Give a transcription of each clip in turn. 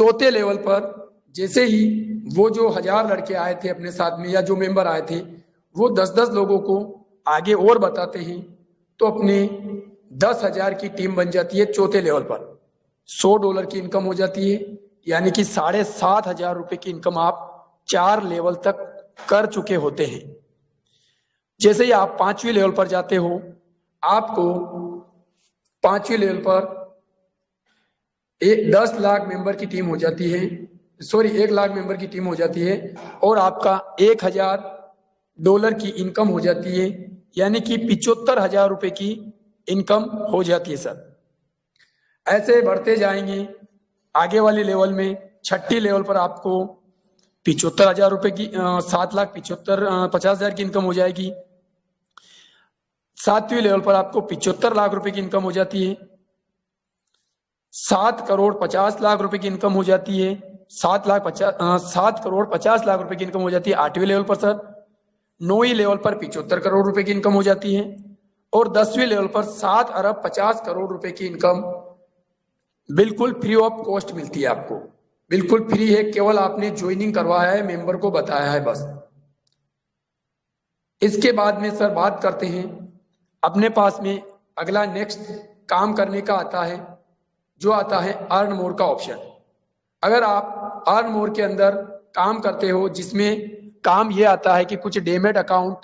चौथे लेवल पर जैसे ही वो जो 1000 लड़के आए थे अपने साथ में या जो मेंबर आए थे वो 10-10 लोगों को आगे और बताते हैं तो अपने 10,000 की टीम बन जाती है। चौथे लेवल पर $100 की इनकम हो जाती है, यानी कि 7,500 रुपए की इनकम आप 4 लेवल तक कर चुके होते हैं। जैसे ही आप 5वीं लेवल पर जाते हो, आपको 5वीं लेवल पर 10 लाख मेंबर की टीम हो जाती है, 1 लाख मेंबर की टीम हो जाती है और आपका $1,000 की इनकम हो जाती है, यानी कि 75,000 रुपए की इनकम हो जाती है सर। ऐसे बढ़ते जाएंगे आगे वाले लेवल में। 6ठी लेवल पर आपको 75,000 रुपए की 7,50,000 की इनकम हो जाएगी। 7वीं लेवल पर आपको 75 लाख रुपए की इनकम हो जाती है। 7,50,00,000 रुपए की इनकम हो जाती है। 7,50,00,000 रुपए की इनकम हो जाती है 8वीं लेवल पर सर। 9वीं लेवल पर 75 करोड़ रुपए की इनकम हो जाती है और 10वीं लेवल पर 7,50,00,000 रुपए की इनकम बिल्कुल फ्री ऑफ कॉस्ट मिलती है आपको। बिल्कुल फ्री है, केवल आपने ज्वाइनिंग करवाया है, मेंबर को बताया है बस। इसके बाद में सर बात करते हैं, अपने पास में अगला नेक्स्ट काम करने का आता है, जो आता है अर्न मोर का ऑप्शन। अगर आप अर्न मोर के अंदर काम करते हो, जिसमें काम ये आता है कि कुछ डेमेट अकाउंट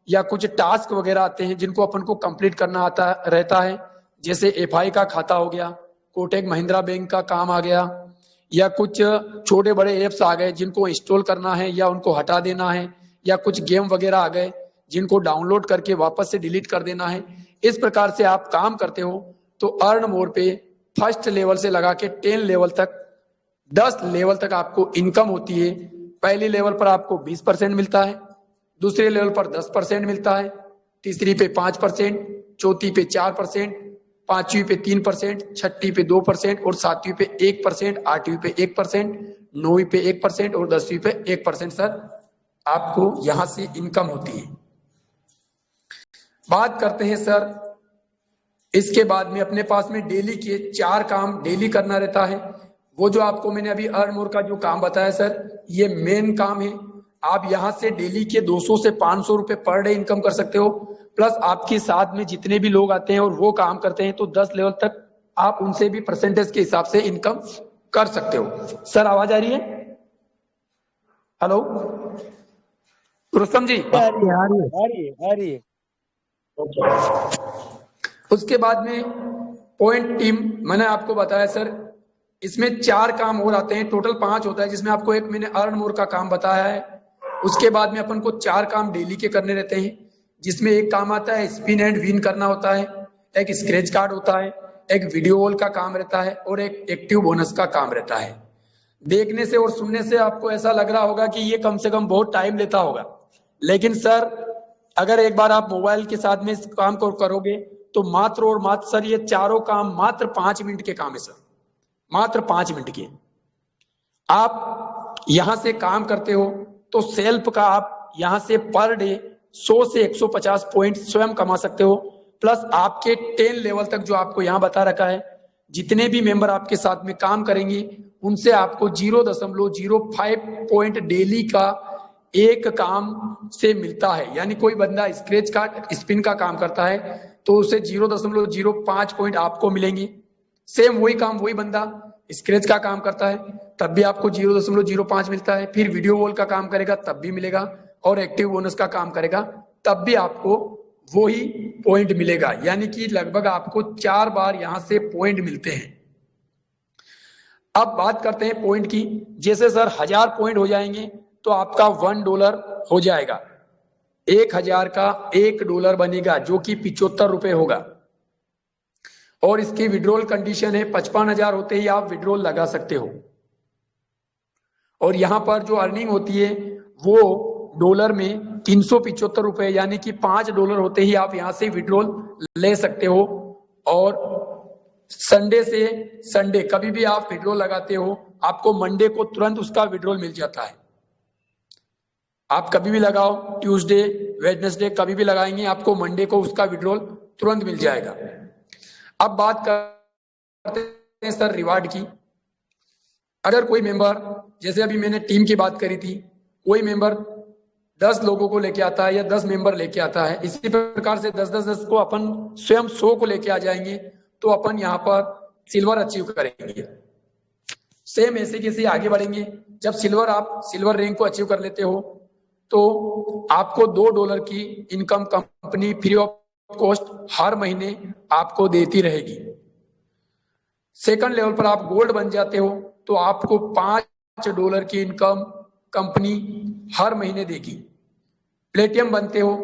या कुछ टास्क वगैरह आते हैं जिनको अपन को कंप्लीट करना आता रहता है, जैसे एफआई का खाता हो गया, कोटक महिंद्रा बैंक का काम आ गया, या कुछ छोटे बड़े एप्स आ गए जिनको इंस्टॉल करना है या उनको हटा देना है, या कुछ गेम वगैरह आ गए जिनको डाउनलोड करके वापस से डिलीट कर देना है। इस प्रकार से आप काम करते हो तो अर्न मोर पे फर्स्ट लेवल से लगा के 10 लेवल तक, 10 लेवल तक आपको इनकम होती है। पहली लेवल पर आपको 20% मिलता है, दूसरे लेवल पर 10% मिलता है, तीसरी पे 5%, चौथी पे 4%, 5वीं पे 3%, 6ठी पे 2% और 7वीं पे 1%, 8वीं पे 1%, 9वीं पे 1% और 10वीं पे 1% सर आपको यहां से इनकम होती है। बात करते हैं सर, इसके बाद में अपने पास में डेली के 4 काम डेली करना रहता है। वो जो आपको मैंने अभी अर्न मोर का जो काम बताया सर, ये मेन काम है। आप यहां से डेली के 200 से 500 रुपए पर डे इनकम कर सकते हो, प्लस आपके साथ में जितने भी लोग आते हैं और वो काम करते हैं तो 10 लेवल तक आप उनसे भी परसेंटेज के हिसाब से इनकम कर सकते हो। सर आवाज आ रही है? हेलो रुस्तम जी? आ रही है। उसके बाद में पॉइंट टीम मैंने आपको बताया सर, इसमें 4 काम और आते हैं, टोटल 5 होता है, जिसमें आपको एक मैंने अर्न मोर का काम बताया है। उसके बाद में अपन को 4 काम डेली के करने रहते हैं, जिसमें एक काम आता है स्पिन एंड विन करना होता है, एक स्क्रैच कार्ड होता है, एक वीडियो वॉल का काम रहता है और एक एक्टिव बोनस का काम रहता है। देखने से और सुनने से आपको ऐसा लग रहा होगा कि ये कम से कम बहुत टाइम लेता होगा, लेकिन सर अगर एक बार आप मोबाइल के साथ में इस काम को करोगे तो मात्र और मात्र सर ये चारों काम मात्र 5 मिनट के काम है सर, मात्र 5 मिनट के। आप यहां से काम करते हो तो सेल्फ का आप यहां से पर डे 100 से 150 पॉइंट स्वयं कमा सकते हो, प्लस आपके 10 लेवल तक जो आपको यहां बता रखा है, जितने भी मेंबर आपके साथ में काम करेंगे उनसे आपको 0.05 पॉइंट डेली का एक काम से मिलता है। यानी कोई बंदा स्क्रैच कार्ड स्पिन का काम करता है तो उसे 0.05 पॉइंट आपको मिलेंगे। सेम वही काम वही बंदा स्क्रैच का काम करता है तब भी आपको 0.05 मिलता है, फिर वीडियो वॉल का काम करेगा तब भी मिलेगा, और एक्टिव बोनस का काम करेगा तब भी आपको वही पॉइंट मिलेगा। यानी कि लगभग आपको 4 बार यहां से पॉइंट मिलते हैं। अब बात करते हैं पॉइंट की। जैसे सर 1000 पॉइंट हो जाएंगे तो आपका $1 हो जाएगा, 1000 का $1 बनेगा जो कि 75 रुपए होगा। और इसकी विड्रॉल कंडीशन है 55,000 होते ही आप विड्रॉल लगा सकते हो। और यहां पर जो अर्निंग होती है वो डॉलर में 375 रुपए, यानी कि $5 होते ही आप यहां से विड्रॉल ले सकते हो। और संडे से संडे कभी भी आप विड्रॉल लगाते हो, आपको मंडे को तुरंत उसका विड्रॉल मिल जाता है। आप कभी भी लगाओ, ट्यूसडे वेडनेसडे कभी भी लगाएंगे, आपको मंडे को उसका विड्रॉल तुरंत मिल जाएगा। अब बात करते हैं सर रिवार्ड की। अगर कोई मेंबर, जैसे अभी मैंने टीम की बात करी थी, कोई मेंबर 10 लोगों को लेके आता है या 10 मेंबर लेके आता है, इसी प्रकार से 10 को अपन स्वयं 100 को लेके आ जाएंगे तो अपन यहाँ पर सिल्वर अचीव करेंगे। सेम ऐसे कैसे आगे बढ़ेंगे। जब आप सिल्वर रैंक को अचीव कर लेते हो तो आपको $2 की income company free of cost हर महीने आपको देती रहेगी। सेकंड लेवल पर आप गोल्ड बन जाते हो तो आपको $5 की इनकम कंपनी हर महीने देगी। प्लेटिनम बनते हो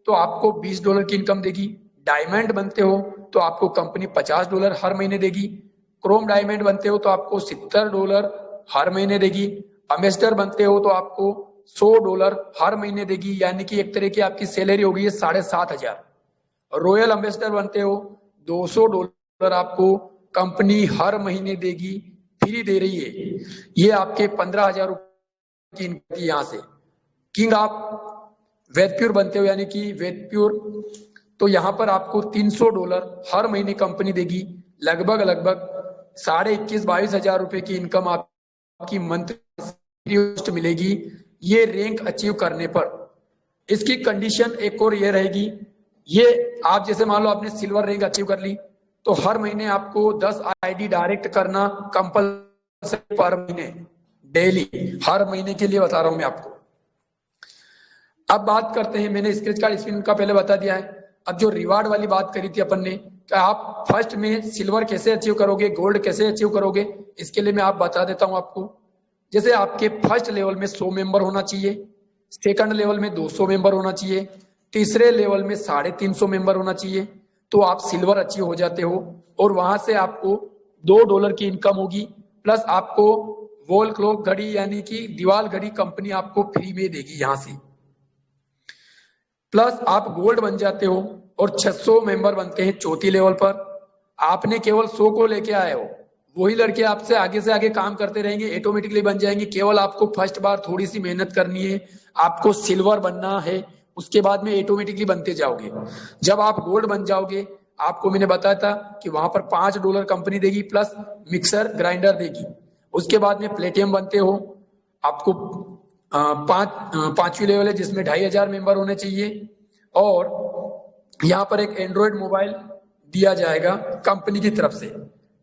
तो आपको $20 की इनकम देगी। डायमंड बनते हो तो आपको कंपनी $50 हर महीने देगी। क्रोम डायमंड बनते हो तो आपको $70 हर महीने देगी। एम्बेसडर बनते हो तो आपको $100 हर महीने देगी, यानी कि एक तरह की आपकी सैलरी होगी है 7,500। रॉयल एम्बेसडर बनते हो $200 आपको कंपनी हर महीने देगी, फ्री दे रही है। ये आपके 15,000 की इनकम यहाँ से। किंग आप वेदप्योर बनते हो, यानी कि वेदप्योर, तो यहाँ पर आपको $300 हर महीने कंपनी देगी। लगभग 21,500-22,000 रुपए की इनकम आपकी मंथली मिलेगी ये रैंक अचीव करने पर। इसकी कंडीशन एक और ये रहेगी, ये आप जैसे मान लो आपने सिल्वर रैंक अचीव कर ली तो हर महीने आपको 10 आईडी डायरेक्ट करना कंपल्सरी पर महीने, डेली, हर महीने के लिए बता रहा हूं मैं आपको। अब बात करते हैं, मैंने स्क्रैच कार्ड स्पिन का पहले बता दिया है। अब जो रिवार्ड वाली बात करी थी अपन ने कि आप फर्स्ट में सिल्वर कैसे अचीव करोगे, गोल्ड कैसे अचीव करोगे, इसके लिए मैं आप बता देता हूं आपको। जैसे आपके फर्स्ट लेवल में 100 मेंबर होना चाहिए, सेकंड लेवल में 200 मेंबर होना चाहिए, तीसरे लेवल में 350 मेंबर होना चाहिए, तो आप सिल्वर अचीव हो जाते हो। और वहां से आपको $2 की इनकम होगी, प्लस आपको वॉल क्लॉक घड़ी यानी कि दीवार घड़ी कंपनी आपको फ्री में देगी यहाँ से। प्लस आप गोल्ड बन जाते हो और 600 मेंबर बनते हैं चौथी लेवल पर। आपने केवल 100 को लेके आए हो, वही लड़के आपसे आगे काम करते रहेंगे, ऑटोमेटिकली बन जाएंगे। केवल आपको फर्स्ट बार थोड़ी सी मेहनत करनी है, आपको सिल्वर बनना है, उसके बाद में ऑटोमेटिकली बनते जाओगे। जब आप गोल्ड बन जाओगे, आपको मैंने बताया था कि वहां पर $5 कंपनी देगी, प्लस मिक्सर ग्राइंडर देगी। उसके बाद में प्लेटिनम बनते हो, आपको पांचवी लेवल है जिसमें 2,500 मेंबर होने चाहिए। और यहाँ पर एक एंड्रॉयड मोबाइल दिया जाएगा कंपनी की तरफ से।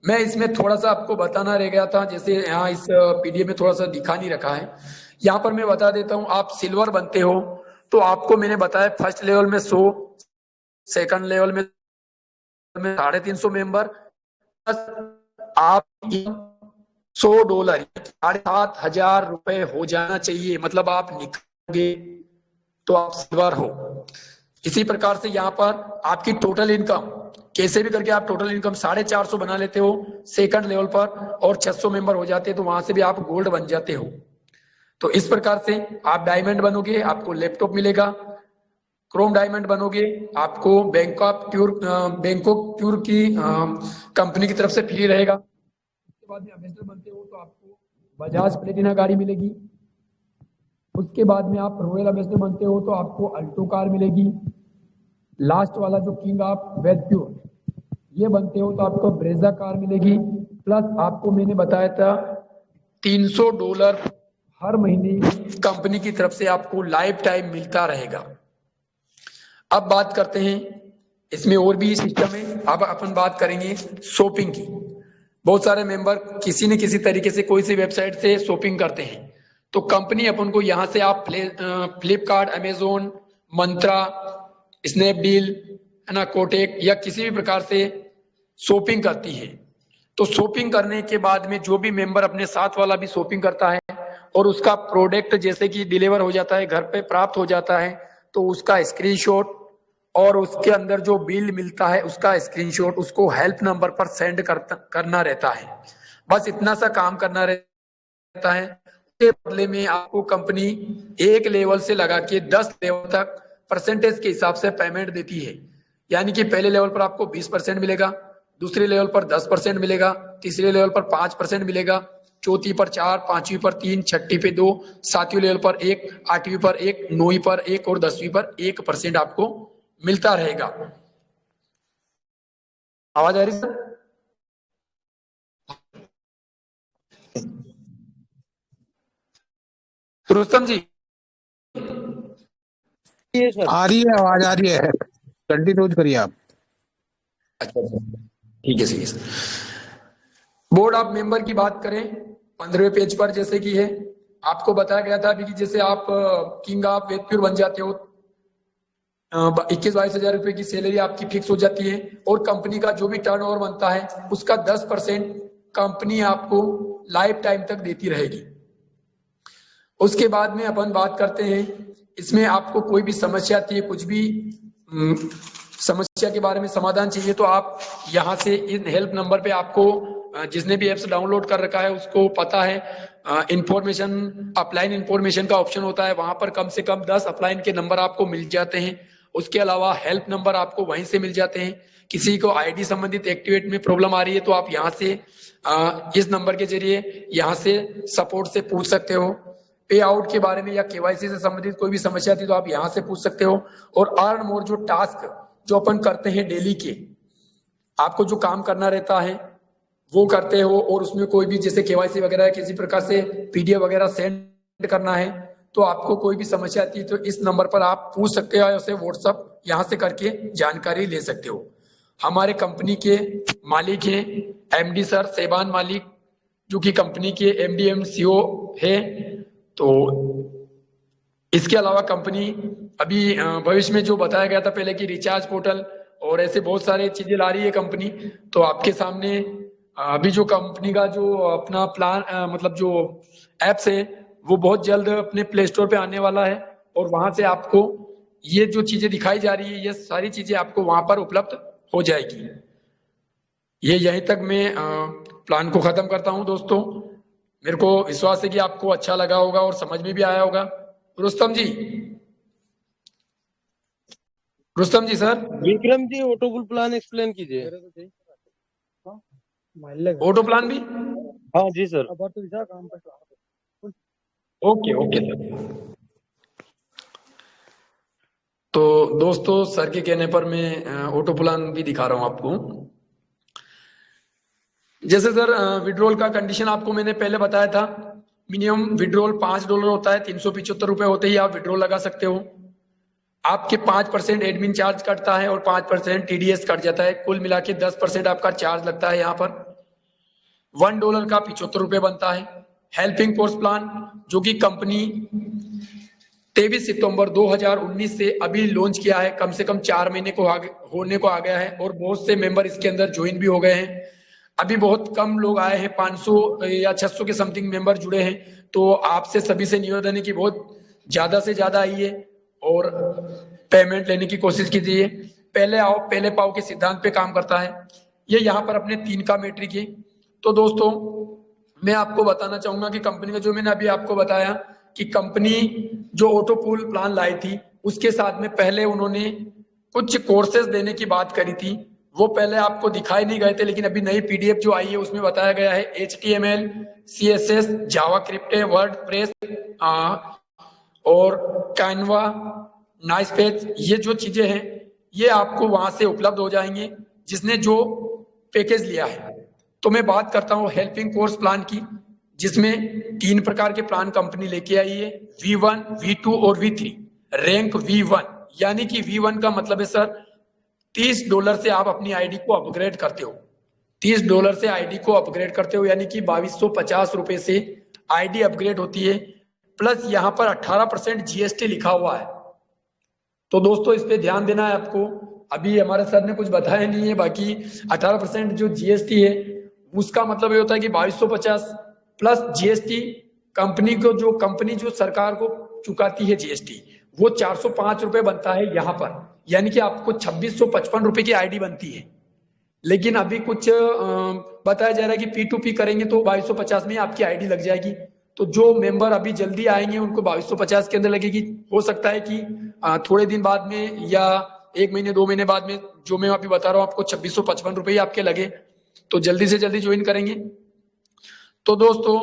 मैं इसमें थोड़ा सा आपको बताना रह गया था, जैसे यहाँ इस पीडीएफ में थोड़ा सा दिखा नहीं रखा है, यहाँ पर मैं बता देता हूँ। आप सिल्वर बनते हो तो आपको मैंने बताया फर्स्ट लेवल में 100, सेकंड लेवल में 350 मेंबर, आप $100 $7,500 हो जाना चाहिए, मतलब आप निकलोगे तो आप सिल्वर हो। इसी प्रकार से यहाँ पर आपकी टोटल इनकम कैसे भी करके आप टोटल इनकम 450 बना लेते हो सेकंड लेवल पर, और 600 मेंबर हो जाते हैं तो वहां से भी आप गोल्ड बन जाते हो। तो इस प्रकार से आप डायमंड बनोगे, आपको लैपटॉप मिलेगा। क्रोम डायमंड बनोगे, आपको बैंकॉक प्योर की कंपनी की तरफ से फ्री रहेगा। उसके बाद में एम्बेसडर बनते हो तो आपको बजाज प्लेटिना गाड़ी मिलेगी। उसके बाद में आप रॉयल एम्बेसडर बनते हो तो आपको अल्टो कार मिलेगी। लास्ट वाला जो किंग ऑफ वेदप्योर ये बनते हो तो आपको ब्रेजा कार मिलेगी। प्लस आपको मैंने बताया था $300 हर महीने कंपनी की तरफ से आपको लाइफ टाइम मिलता रहेगा। अब बात करते हैं, इसमें और भी सिस्टम है। अब अपन बात करेंगे शॉपिंग की। बहुत सारे मेंबर किसी न किसी तरीके से कोई सी वेबसाइट से शॉपिंग करते हैं, तो कंपनी अपन को यहाँ से आप फ्लिपकार्ट, अमेजोन, मंत्रा, स्नैपडील, है ना, कोटेक या किसी भी प्रकार से शॉपिंग करती है। तो शॉपिंग करने के बाद में जो भी मेंबर अपने साथ वाला भी शॉपिंग करता है और उसका प्रोडक्ट जैसे कि डिलीवर हो जाता है, घर पे प्राप्त हो जाता है, तो उसका स्क्रीनशॉट और उसके अंदर जो बिल मिलता है उसका स्क्रीनशॉट उसको हेल्प नंबर पर सेंड करना रहता है। बस इतना सा काम करना रहता है। के बदले में आपको कंपनी एक लेवल से लगा के 10 लेवल तक परसेंटेज के हिसाब से पेमेंट देती है। यानी कि पहले लेवल पर आपको 20% मिलेगा, दूसरे लेवल पर 10% मिलेगा, तीसरे लेवल पर 5% मिलेगा, चौथी पर 4, पांचवी पर 3, छठी पे 2, सातवीं लेवल पर 1, आठवीं पर 1, नौवीं पर 1 और 10वीं पर 1% आपको मिलता रहेगा। आवाज आ रही सर? रुस्तम जी सर। आ रही है, आवाज आ रही है, कंटिन्यू करिए आप। अच्छा ठीक है, सही है सर। बोर्ड ऑफ मेंबर की बात करें 15वें पेज पर, जैसे कि है आपको बताया गया था अभी कि जैसे आप किंग ऑफ वेदपुर बन जाते हो, 21-22 हजार रुपए की सैलरी आपकी फिक्स हो जाती है और कंपनी का जो भी टर्नओवर बनता है उसका 10% कंपनी आपको लाइफ टाइम तक देती रहेगी। उसके बाद में अपन बात करते हैं, इसमें आपको कोई भी समस्या आती है, कुछ भी समस्या के बारे में समाधान चाहिए तो आप यहाँ से इन हेल्प नंबर पे आपको जिसने भी एप्स डाउनलोड कर रखा है उसको पता है, इंफॉर्मेशन अपलाइन इंफॉर्मेशन का ऑप्शन होता है, वहां पर कम से कम 10 अपलाइन के नंबर आपको मिल जाते हैं। उसके अलावा हेल्प नंबर आपको वहीं से मिल जाते हैं। किसी को आईडी संबंधित एक्टिवेट में प्रॉब्लम आ रही है तो आप यहाँ से इस नंबर के जरिए यहाँ से सपोर्ट से पूछ सकते हो। पे आउट के बारे में या केवाईसी से संबंधित कोई भी समस्या थी तो आप यहाँ से पूछ सकते हो। और अर्न मोर जो टास्क जो अपन करते हैं डेली के, आपको जो काम करना रहता है वो करते हो और उसमें कोई भी जैसे केवाईसी वगैरह किसी प्रकार से पीडीएफ वगैरह सेंड करना है तो आपको कोई भी समस्या आती है तो इस नंबर पर आप पूछ सकते हो या उसे व्हाट्सअप यहाँ से करके जानकारी ले सकते हो। हमारे कंपनी के मालिक हैं एमडी सर सेबान मालिक, जो कि कंपनी के एमडी एम सीओ है। तो इसके अलावा कंपनी अभी भविष्य में जो बताया गया था पहले कि रिचार्ज पोर्टल और ऐसे बहुत सारे चीजें ला रही है कंपनी, तो आपके सामने अभी जो कंपनी का जो अपना प्लान मतलब जो एप्स है वो बहुत जल्द अपने प्ले स्टोर पे आने वाला है और वहां से आपको ये जो चीजें दिखाई जा रही है ये सारी चीजें आपको वहां पर उपलब्ध हो जाएगी। ये यहीं तक मैं प्लान को खत्म करता हूं दोस्तों। मेरे को विश्वास है कि आपको अच्छा लगा होगा और समझ में भी आया होगा। रुस्तम जी sir. Vikram ji ऑटोपुल plan explain कीजिए। ऑटो प्लान भी हाँ जी सर। Okay okay sir. तो दोस्तों सर के कहने पर मैं ऑटो प्लान भी दिखा रहा हूं आपको। जैसे सर विड्रॉल का कंडीशन आपको मैंने पहले बताया था, मिनिमम विड्रॉल $5 होता है, 375 रुपए होते ही आप विड्रॉल लगा सकते हो। आपके 5% एडमिन चार्ज कटता है और 5% टीडीएस कट जाता है, कुल मिला के 10% आपका चार्ज लगता है। यहाँ पर $1 का 75 रुपए बनता है। हेल्पिंग फोर्स प्लान जो कि कंपनी 23 सितंबर 2019 से अभी लॉन्च किया है, कम से कम 4 महीने को होने को आ गया है और बहुत से मेंबर इसके अंदर ज्वाइन भी हो गए हैं। अभी बहुत कम लोग आए हैं, 500 या 600 के समथिंग मेंबर जुड़े हैं। तो आपसे सभी से निवेदन है कि बहुत ज्यादा से ज्यादा आइए और पेमेंट लेने की कोशिश कीजिए। पहले आओ पहले पाओ के सिद्धांत पे काम करता है। ये यहाँ पर अपने 3 का मैट्रिक है। तो दोस्तों मैं आपको बताना चाहूंगा कि कंपनी का जो मैंने अभी आपको बताया कि कंपनी जो ऑटो पूल प्लान लाई थी उसके साथ में पहले उन्होंने कुछ कोर्सेज देने की बात करी थी, वो पहले आपको दिखाई नहीं गए थे, लेकिन अभी नई पीडीएफ जो आई है उसमें बताया गया है HTML, CSS, जावास्क्रिप्ट, वर्डप्रेस और कैनवा, नाइस पेज, ये जो चीजें हैं ये आपको वहां से उपलब्ध हो जाएंगे जिसने जो पैकेज लिया है। तो मैं बात करता हूँ हेल्पिंग कोर्स प्लान की, जिसमें 3 प्रकार के प्लान कंपनी लेके आई है, V1, V2 और V3। रैंक V1 यानी कि V1 का मतलब है सर $30 से आप अपनी आईडी को अपग्रेड करते हो। $30 से आईडी को अपग्रेड करते हो यानी कि 2250 रुपए से आईडी अपग्रेड होती है। प्लस यहाँ पर 18% GST लिखा हुआ है। तो दोस्तों इस पे ध्यान देना है आपको। अभी हमारे सर ने कुछ बताया नहीं है, बाकी 18% जो GST है उसका मतलब ये होता है कि 2250 प्लस GST कंपनी को जो सरकार को चुकाती है GST वो 405 रुपए बनता है यहाँ पर, यानी कि आपको 2655 रुपए की आईडी बनती है। लेकिन अभी कुछ बताया जा रहा है कि P2P करेंगे तो 2250 में आपकी आईडी लग जाएगी। तो जो मेंबर अभी जल्दी आएंगे उनको 2250 के अंदर लगेगी। हो सकता है कि थोड़े दिन बाद में या 1 महीने 2 महीने बाद में जो मैं अभी बता रहा हूँ आपको 2655 रुपए ही आपके लगे, तो जल्दी से जल्दी ज्वाइन करेंगे। तो दोस्तों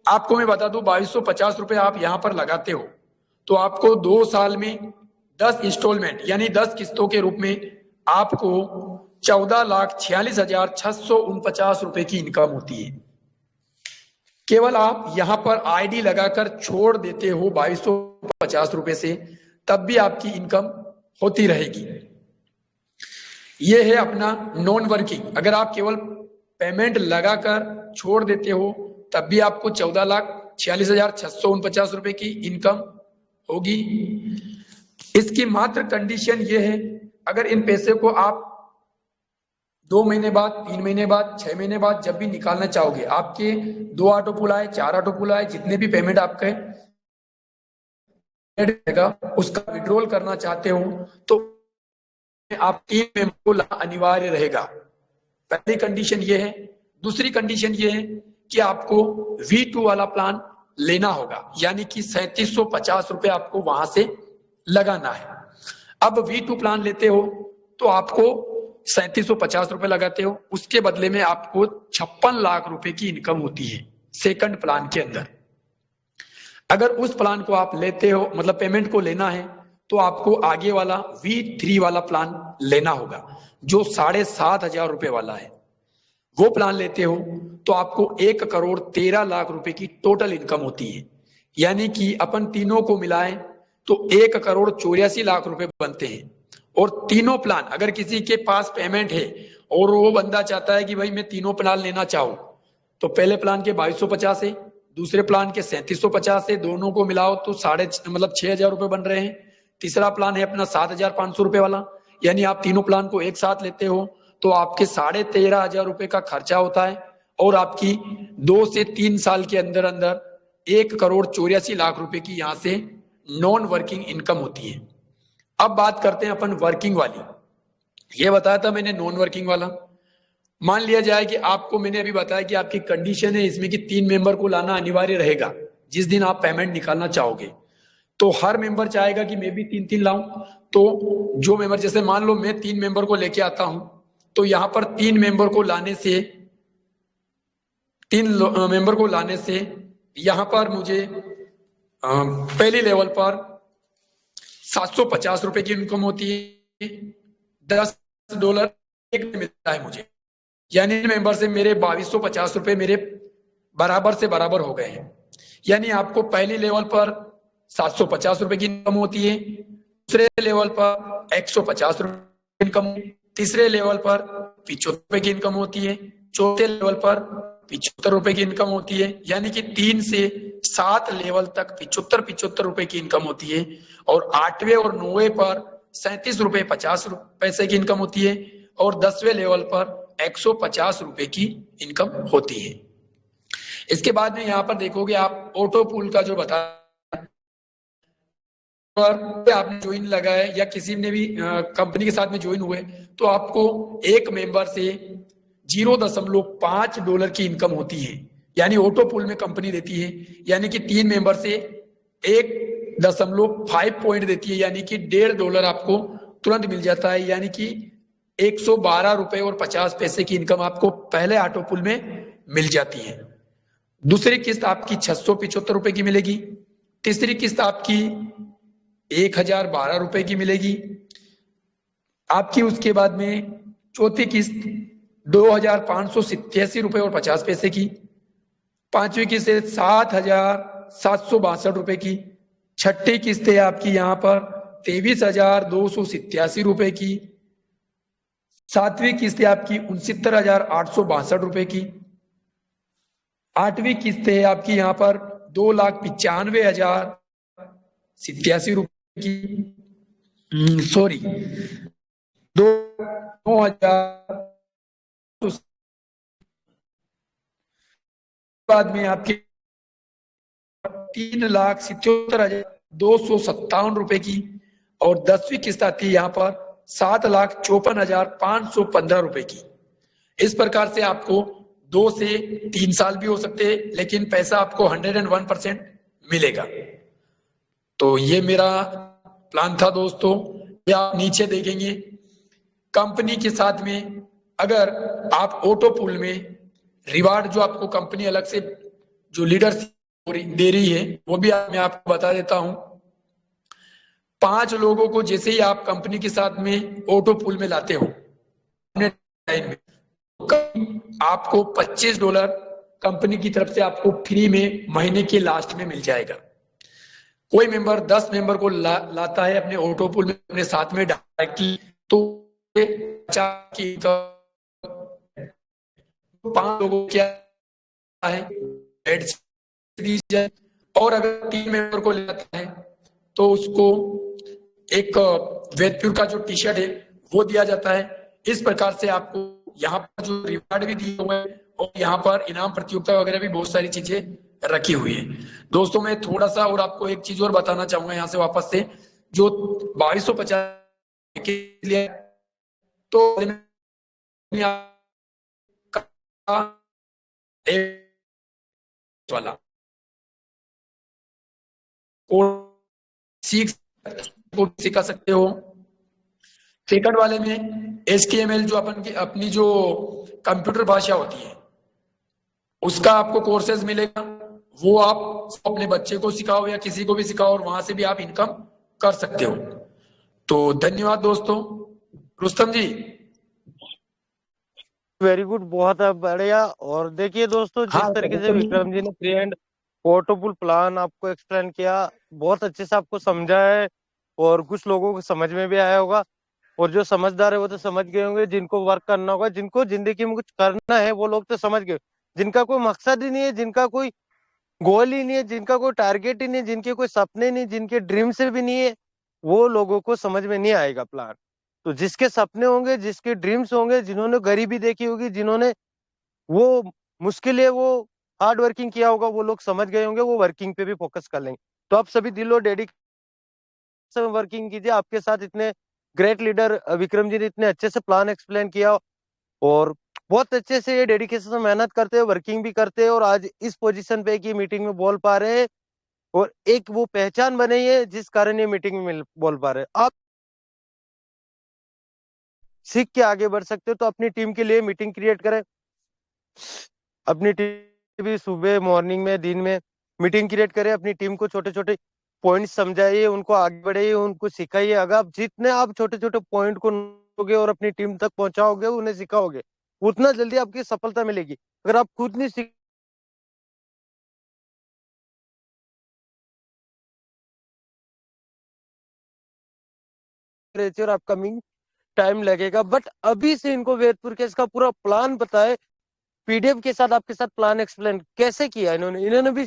आपको मैं बता दूं 2250 रुपए आप यहाँ पर लगाते हो तो आपको 2 साल में 10 इंस्टॉलमेंट यानी 10 किस्तों के रूप में आपको 14,46,649 रुपए की इनकम होती है। केवल आप यहां पर आईडी लगाकर छोड़ देते हो 2250 रुपए से, तब भी आपकी इनकम होती रहेगी। यह है अपना नॉन वर्किंग। अगर आप केवल पेमेंट लगाकर छोड़ देते हो तब भी आपको 14,46,649 रुपए की इनकम होगी। इसकी मात्र कंडीशन यह है, अगर इन पैसे को आप 2 महीने बाद, 3 महीने बाद, 6 महीने बाद जब भी निकालना चाहोगे, आपके 2 ऑटो पुल आए, 4 ऑटो पुल आए, जितने भी पेमेंट आपके उसका विड्रॉल करना चाहते हो तो आप 3 मेंबर को लाना अनिवार्य रहेगा। पहली कंडीशन ये है। दूसरी कंडीशन ये है कि आपको V2 वाला प्लान लेना होगा, यानी कि 3750 रुपए आपको वहां से लगाना है। अब V2 प्लान लेते हो तो आपको 3750 रुपए लगाते हो, उसके बदले में आपको 56 लाख रुपए की इनकम होती है सेकंड प्लान के अंदर। अगर उस प्लान को आप लेते हो, मतलब पेमेंट को लेना है, तो आपको आगे वाला V3 वाला प्लान लेना होगा जो 7,500 रुपए वाला है। वो प्लान लेते हो तो आपको 1,13,00,000 रुपए की टोटल इनकम होती है, यानी कि अपन तीनों को मिलाएं तो 1,84,00,000 रुपए बनते हैं। और तीनों प्लान, अगर किसी के पास पेमेंट है और वो बंदा चाहता है कि भाई मैं तीनों प्लान लेना चाहूं, तो पहले प्लान के 2250 है, दूसरे प्लान के 3750 है, दोनों को मिलाओ तो 6,500 रुपए बन रहे हैं। तीसरा प्लान है अपना 7,500 रुपए वाला, यानी आप तीनों प्लान को एक साथ लेते हो तो आपके 13,500 रुपए का खर्चा होता है और आपकी 2 से 3 साल के अंदर अंदर 1,84,00,000 रुपए की यहां से नॉन वर्किंग इनकम होती है। अब बात करते हैं अपन वर्किंग वाली। ये बताया था मैंने नॉन वर्किंग वाला। मान लिया जाए कि आपको, मैंने अभी बताया कि आपकी कंडीशन है इसमें कि 3 मेंबर को लाना अनिवार्य रहेगा जिस दिन आप पेमेंट निकालना चाहोगे। तो हर मेंबर चाहेगा कि मैं भी 3-3 लाऊं, तो जो मेंबर, जैसे मान लो मैं 3 मेंबर को लेके आता हूं, तो यहां पर 3 मेंबर को लाने से, 3 मेंबर को लाने से यहां पर मुझे पहली लेवल पर 750 रुपए की इनकम होती है। $10 एक मिलता है मुझे, यानी मेंबर से मेरे 2250 रुपए मेरे बराबर से बराबर हो गए हैं। यानी आपको पहली लेवल पर 750 रुपए की इनकम होती है, दूसरे लेवल पर 150 रुपए इनकम, तीसरे लेवल पर 75 रुपए की इनकम होती है, चौथे लेवल पर 75 रुपए की इनकम होती है, यानी कि 3 से 7 लेवल तक 75 रुपए की इनकम होती है। और 8वें और 9वें पर 37 रुपए 50 पैसे की इनकम होती है और 10वें लेवल पर 150 रुपए की इनकम होती है। इसके बाद में यहाँ पर देखोगे आप ऑटो पूल का जो बताया, आपने ज्वाइन लगाया या किसी ने भी कंपनी के साथ में ज्वाइन हुए तो आपको एक मेंबर से $0.5 की इनकम होती है, यानी ऑटो पूल में कंपनी देती है, यानी कि 3 मेंबर से 1.5 पॉइंट देती है, यानी कि $1.5 आपको तुरंत मिल जाता है, यानी कि 112 रुपए और 50 पैसे की इनकम आपको पहले ऑटो पूल में मिल जाती है। दूसरी किस्त आपकी 675 रुपए की मिलेगी, तीसरी किस्त आपकी 1,012 रुपए की मिलेगी आपकी। उसके बाद में चौथी किस्त 2,587 रुपए और 50 पैसे की, पांचवी किस्त 7,762 रुपए की, छठी किस्त है आपकी यहाँ पर 23,287 रुपए की, सातवीं किस्त है आपकी 69,862 रुपए की, आठवीं किस्त है आपकी यहाँ पर 2,95,087 रुपए की, सॉरी 2,000 बाद में आपके 3,77,257 रुपए की, और 10वीं किस्त आती है यहाँ पर 7,54,515 रुपए की। इस प्रकार से आपको 2 से 3 साल भी हो सकते हैं, लेकिन पैसा आपको 101% मिलेगा। तो ये मेरा प्लान था दोस्तों। ये आप नीचे देखेंगे कंपनी के साथ में, अगर आप ऑटो पूल में रिवार्ड जो आपको कंपनी अलग से जो लीडरशिप दे रही है वो भी मैं आपको बता देता हूं। 5 लोगों को जैसे ही आप कंपनी के साथ में ऑटो पूल में लाते हो, अपने टाइम में आपको $25 कंपनी की तरफ से आपको फ्री में महीने के लास्ट में मिल जाएगा। कोई मेंबर 10 मेंबर को लाता है अपने ऑटो पूल में अपने साथ में डायरेक्टली, तो 5 लोगों को क्या है दी जाए, और अगर 3 मेंबर को लेता है तो उसको एक वेदपुर का जो टी शर्ट है वो दिया जाता है। इस प्रकार से आपको यहाँ पर जो रिवार्ड भी दिए हुए हैं और यहाँ पर इनाम प्रतियोगिता वगैरह भी बहुत सारी चीजें रखी हुई है। दोस्तों मैं थोड़ा सा और आपको एक चीज और बताना चाहूंगा यहाँ से वापस से, जो 2250 के लिए तो वाला सिखा सकते हो। सेकंड वाले में HTML जो अपन की अपनी जो कंप्यूटर भाषा होती है उसका आपको कोर्सेज मिलेगा, वो आप अपने बच्चे को सिखाओ या किसी को भी सिखाओ और वहां से भी आप इनकम कर सकते हो। तो धन्यवाद दोस्तों। रुस्तम जी वेरी गुड, बहुत बढ़िया। और देखिए दोस्तों, जिस हाँ तरीके से विक्रम जी ने फ्री एंड पोर्टेबल प्लान आपको एक्सप्लेन किया, बहुत अच्छे से आपको समझा है और कुछ लोगों को समझ में भी आया होगा। और जो समझदार है वो तो समझ गए होंगे, जिनको वर्क करना होगा, जिनको जिंदगी में कुछ करना है, वो लोग तो समझ गए। जिनका कोई मकसद ही नहीं है, जिनका कोई गोल ही नहीं है, जिनका कोई टारगेट ही नहीं, जिनके कोई सपने नहीं, जिनके ड्रीम से भी नहीं है, वो लोगों को समझ में नहीं आएगा प्लान। तो जिसके सपने होंगे, जिसके ड्रीम्स होंगे, जिन्होंने गरीबी देखी होगी, जिन्होंने वो मुश्किल है, वो हार्ड वर्किंग किया होगा, वो लोग समझ गए होंगे, वो वर्किंग पे भी फोकस कर लेंगे। तो आप सभी दिल और डेडिकेशन वर्किंग कीजिए। आपके साथ इतने ग्रेट लीडर विक्रम जी ने इतने अच्छे से प्लान एक्सप्लेन किया और बहुत अच्छे से ये डेडिकेशन से मेहनत करते हैं, वर्किंग भी करते हैं और आज इस पोजीशन पे की मीटिंग में बोल पा रहे हैं और एक वो पहचान बनी है जिस कारण ये मीटिंग में बोल पा रहे हैं। आप सीख के आगे बढ़ सकते हो, तो अपनी टीम के लिए मीटिंग क्रिएट करें। अपनी टीम भी सुबह मॉर्निंग में दिन में मीटिंग क्रिएट करें, अपनी टीम को छोटे छोटे पॉइंट समझाइए, उनको आगे बढ़ाइए, उनको सिखाइए। अगर आप जितने आप छोटे छोटे पॉइंट को नोटोगे और अपनी टीम तक पहुंचाओगे, उन्हें सिखाओगे, उतना जल्दी आपकी सफलता मिलेगी। अगर आप खुद नहीं सीख रहे थे और अपकमिंग टाइम लगेगा, बट अभी से इनको वेदपुर केस का पूरा प्लान बताए, पीडीएफ के साथ आपके साथ प्लान एक्सप्लेन कैसे किया इन्होंने भी